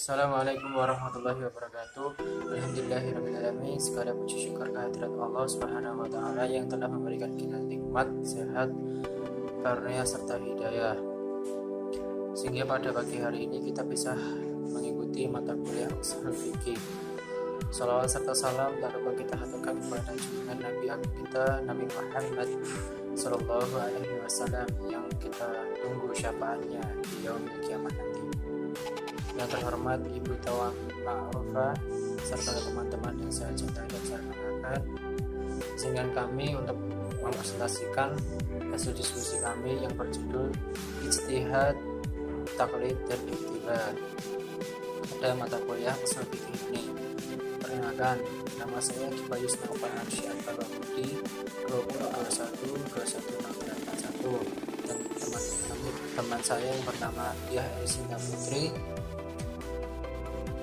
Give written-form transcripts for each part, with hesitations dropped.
Assalamualaikum warahmatullahi wabarakatuh. Alhamdulillahirrahmanirrahim. Segala puji syukur kehadirat Allah Subhanahu wa Ta'ala yang telah memberikan kita nikmat, sehat, karunia serta hidayah, sehingga pada pagi hari ini kita bisa mengikuti mata kuliah usul fikih. Salawat serta salam tak lupa kita haturkan kepada junjungan Nabi agung kita, Nabi Muhammad Sallallahu Alaihi Wasallam, yang kita tunggu syafaatnya di yaumil kiamat nanti. Yang terhormat Ibu Tawang Ma'rufah serta teman-teman yang saya cintai dan saya banggakan, sehingga kami untuk mempresentasikan hasil diskusi kami yang berjudul Ijtihad, Taklid, dan Iktibar pada mata kuliah usul fikih ini. Perkenalkan, nama saya Kifayus Naufal Arsyad Budi, 2021 dan teman saya yang bernama Diah Esinta Putri,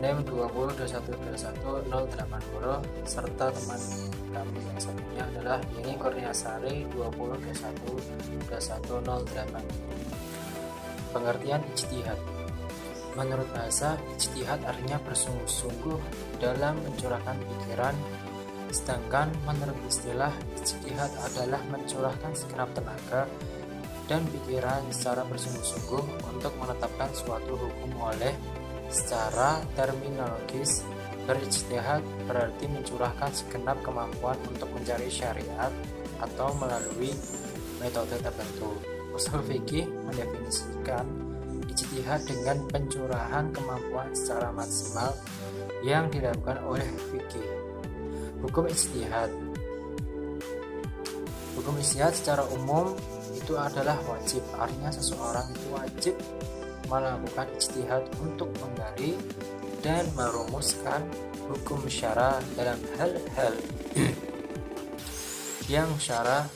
NEM 20212180, serta teman kami yang satunya adalah Yeni Kurniasari 20212108. Pengertian ijtihad. Menurut bahasa, ijtihad artinya bersungguh-sungguh dalam mencurahkan pikiran, sedangkan menurut istilah, ijtihad adalah mencurahkan segenap tenaga dan pikiran secara bersungguh-sungguh untuk menetapkan suatu hukum. Oleh secara terminologis, berijtihad berarti mencurahkan segenap kemampuan untuk mencari syariat atau melalui metode tertentu. Usul fikih mendefinisikan ijtihad dengan pencurahan kemampuan secara maksimal yang dilakukan oleh fikih. Hukum ijtihad. Hukum ijtihad secara umum itu adalah wajib, artinya seseorang itu wajib melakukan ijtihad untuk menggali dan merumuskan hukum syara dalam hal-hal yang syara.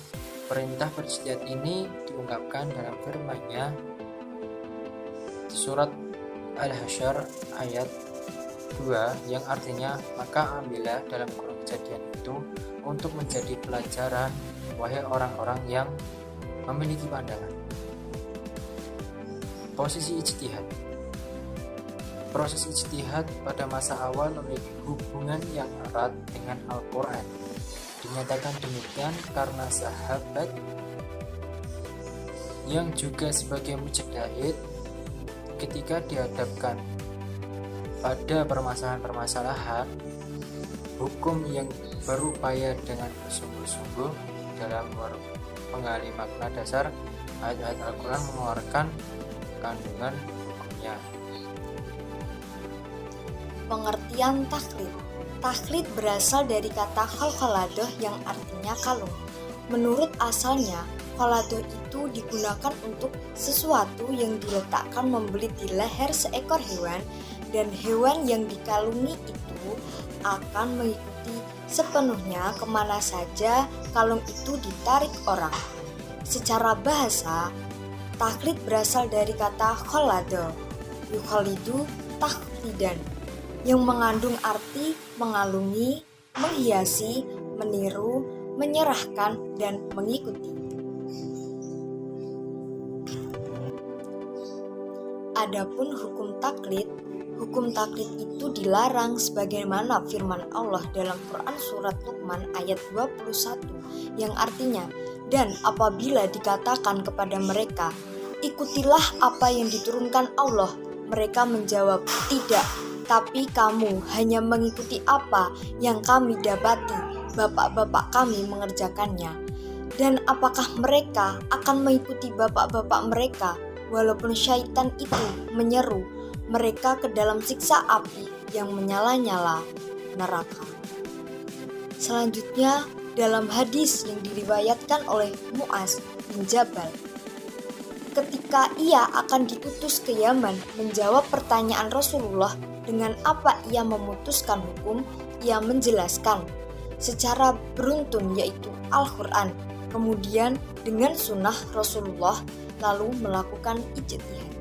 Perintah berijtihad ini diungkapkan dalam firman-Nya surat Al-Hasyr ayat 2 yang artinya, maka ambillah dalam kurung kejadian itu untuk menjadi pelajaran, wahai orang-orang yang memiliki pandangan. Posisi ijtihad. Proses ijtihad pada masa awal memiliki hubungan yang erat dengan Al-Quran. Dinyatakan demikian karena sahabat yang juga sebagai mujtahid ketika dihadapkan pada permasalahan-permasalahan hukum yang berupaya dengan bersungguh-sungguh dalam menggali makna dasar ayat-ayat Al-Quran, mengeluarkan kandungan hukumnya. Pengertian taklid. Taklid berasal dari kata khalqaladoh yang artinya kalung. Menurut asalnya, khaladoh itu digunakan untuk sesuatu yang diletakkan membelit di leher seekor hewan, dan hewan yang dikalungi itu akan mengikuti sepenuhnya kemana saja kalung itu ditarik orang. Secara bahasa, taklid berasal dari kata khaladoh, yukhalidu taklidan, yang mengandung arti mengalungi, menghiasi, meniru, menyerahkan, dan mengikuti. Adapun hukum taklid itu dilarang sebagaimana firman Allah dalam Quran surat Luqman ayat 21 yang artinya, dan apabila dikatakan kepada mereka, ikutilah apa yang diturunkan Allah, mereka menjawab, tidak, tapi kamu hanya mengikuti apa yang kami dapati bapak-bapak kami mengerjakannya. Dan apakah mereka akan mengikuti bapak-bapak mereka walaupun syaitan itu menyeru mereka ke dalam siksa api yang menyala-nyala neraka. Selanjutnya, dalam hadis yang diriwayatkan oleh Mu'az bin Jabal, ketika ia akan diutus ke Yaman menjawab pertanyaan Rasulullah dengan apa ia memutuskan hukum, ia menjelaskan secara beruntun, yaitu Al-Quran, kemudian dengan sunnah Rasulullah, lalu melakukan ijtihad.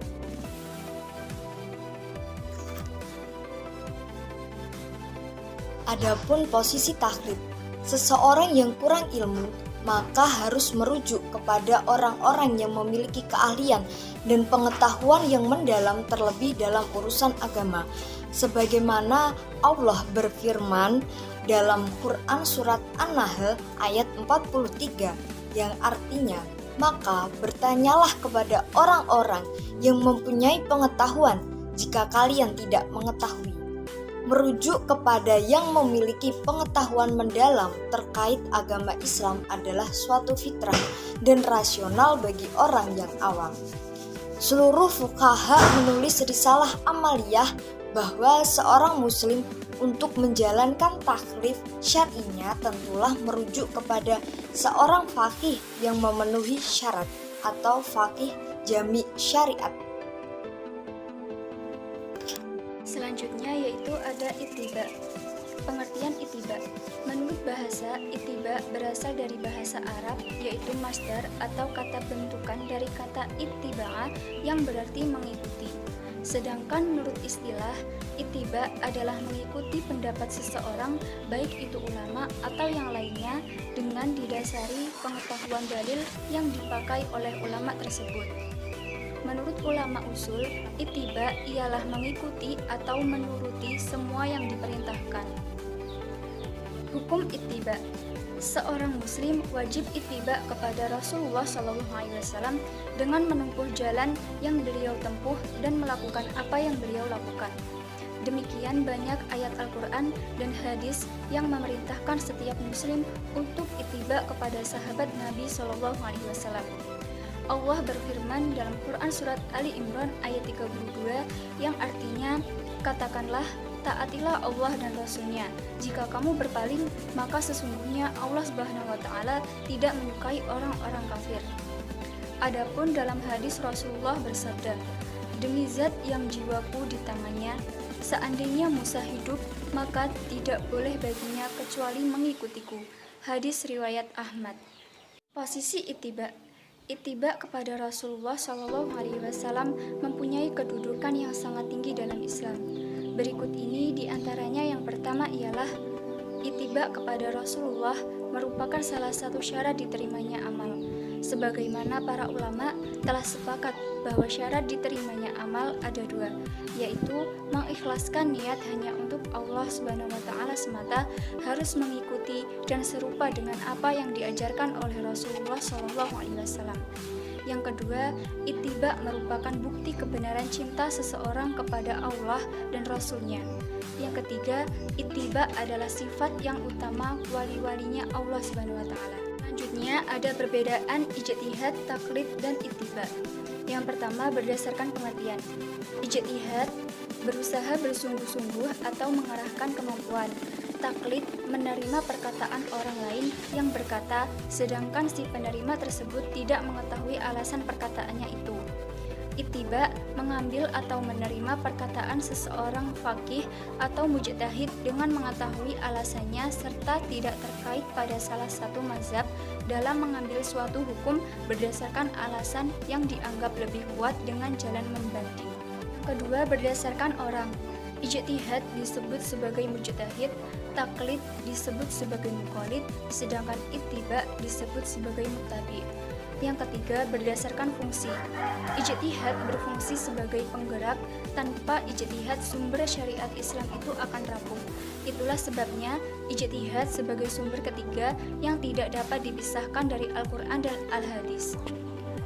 Adapun posisi taklid, seseorang yang kurang ilmu maka harus merujuk kepada orang-orang yang memiliki keahlian dan pengetahuan yang mendalam terlebih dalam urusan agama. sebagaimana Allah berfirman dalam Quran surat An-Nahl ayat 43 yang artinya, maka bertanyalah kepada orang-orang yang mempunyai pengetahuan jika kalian tidak mengetahui. Merujuk kepada yang memiliki pengetahuan mendalam terkait agama Islam adalah suatu fitrah dan rasional bagi orang yang awam. Seluruh fuqaha menulis risalah amaliyah bahwa seorang muslim untuk menjalankan taklif syar'inya tentulah merujuk kepada seorang faqih yang memenuhi syarat atau faqih jami' syariat. Selanjutnya yaitu ada ittiba. Pengertian ittiba. Menurut bahasa, ittiba berasal dari bahasa Arab yaitu masdar atau kata bentukan dari kata ittiba'a yang berarti mengikuti. Sedangkan menurut istilah, ittiba adalah mengikuti pendapat seseorang baik itu ulama atau yang lainnya dengan didasari pengetahuan dalil yang dipakai oleh ulama tersebut. Menurut ulama usul, ittiba ialah mengikuti atau menuruti semua yang diperintahkan. Hukum ittiba. Seorang muslim wajib ittiba kepada Rasulullah SAW dengan menempuh jalan yang beliau tempuh dan melakukan apa yang beliau lakukan. Demikian banyak ayat Al-Quran dan hadis yang memerintahkan setiap muslim untuk ittiba kepada sahabat Nabi SAW. Allah berfirman dalam Quran surat Ali Imran ayat 32 yang artinya, katakanlah, taatilah Allah dan Rasul-Nya. Jika kamu berpaling, maka sesungguhnya Allah Subhanahu wa taala tidak menyukai orang-orang kafir. Adapun dalam hadis Rasulullah bersabda, demi zat yang jiwaku di tangannya, seandainya Musa hidup, maka tidak boleh baginya kecuali mengikutiku. Hadis riwayat Ahmad. Posisi ittiba. Ittiba kepada Rasulullah SAW mempunyai kedudukan yang sangat tinggi dalam Islam. Berikut ini diantaranya. Yang pertama ialah ittiba kepada Rasulullah merupakan salah satu syarat diterimanya amal. Sebagaimana para ulama telah sepakat bahwa syarat diterimanya amal ada dua, yaitu mengikhlaskan niat hanya untuk Allah Subhanahu wa taala semata, harus mengikuti dan serupa dengan apa yang diajarkan oleh Rasulullah SAW. Yang kedua, ittiba merupakan bukti kebenaran cinta seseorang kepada Allah dan Rasul-Nya. Yang ketiga, ittiba adalah sifat yang utama wali-walinya Allah Subhanahu wa taala. Selanjutnya ada perbedaan ijtihad, taklid, dan ittiba. Yang pertama berdasarkan pengertian. Ijtihad berusaha bersungguh-sungguh atau mengarahkan kemampuan. Taklid menerima perkataan orang lain yang berkata, sedangkan si penerima tersebut tidak mengetahui alasan perkataannya itu. Ittiba mengambil atau menerima perkataan seseorang faqih atau mujtahid dengan mengetahui alasannya serta tidak terkait pada salah satu mazhab dalam mengambil suatu hukum berdasarkan alasan yang dianggap lebih kuat dengan jalan membanding. Kedua, berdasarkan orang. Ijtihad disebut sebagai mujtahid, taklid disebut sebagai muqallid, sedangkan ittiba disebut sebagai muttabi. Yang ketiga, berdasarkan fungsi. Ijtihad berfungsi sebagai penggerak. Tanpa ijtihad, sumber syariat Islam itu akan rapuh. Itulah sebabnya ijtihad sebagai sumber ketiga yang tidak dapat dipisahkan dari Al-Quran dan Al-Hadis.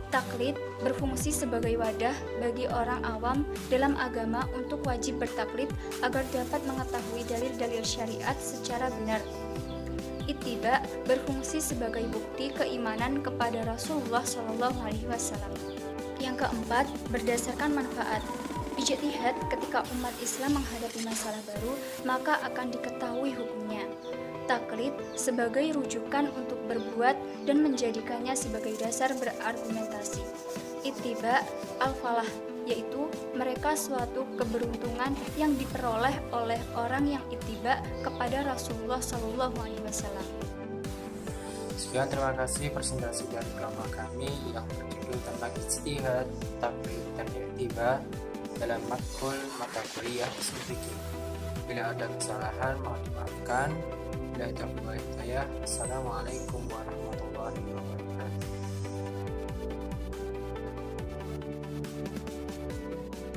Taklid berfungsi sebagai wadah bagi orang awam dalam agama untuk wajib bertaklid agar dapat mengetahui dalil-dalil syariat secara benar. Ittiba berfungsi sebagai bukti keimanan kepada Rasulullah SAW. Yang keempat, berdasarkan manfaat. Ijtihad ketika umat Islam menghadapi masalah baru, maka akan diketahui hukumnya. Taklid sebagai rujukan untuk berbuat dan menjadikannya sebagai dasar berargumentasi. Ittiba al-falah, yaitu mereka suatu keberuntungan yang diperoleh oleh orang yang ittiba kepada Rasulullah SAW. Sekian, terima kasih presentasi dari kelompok kami yang berjudul tentang ijtihad, taklid, dan ittiba dalam matkul mata kuliah usul fikih. Bila ada kesalahan mohon dimaafkan. Assalamualaikum warahmatullahi wabarakatuh.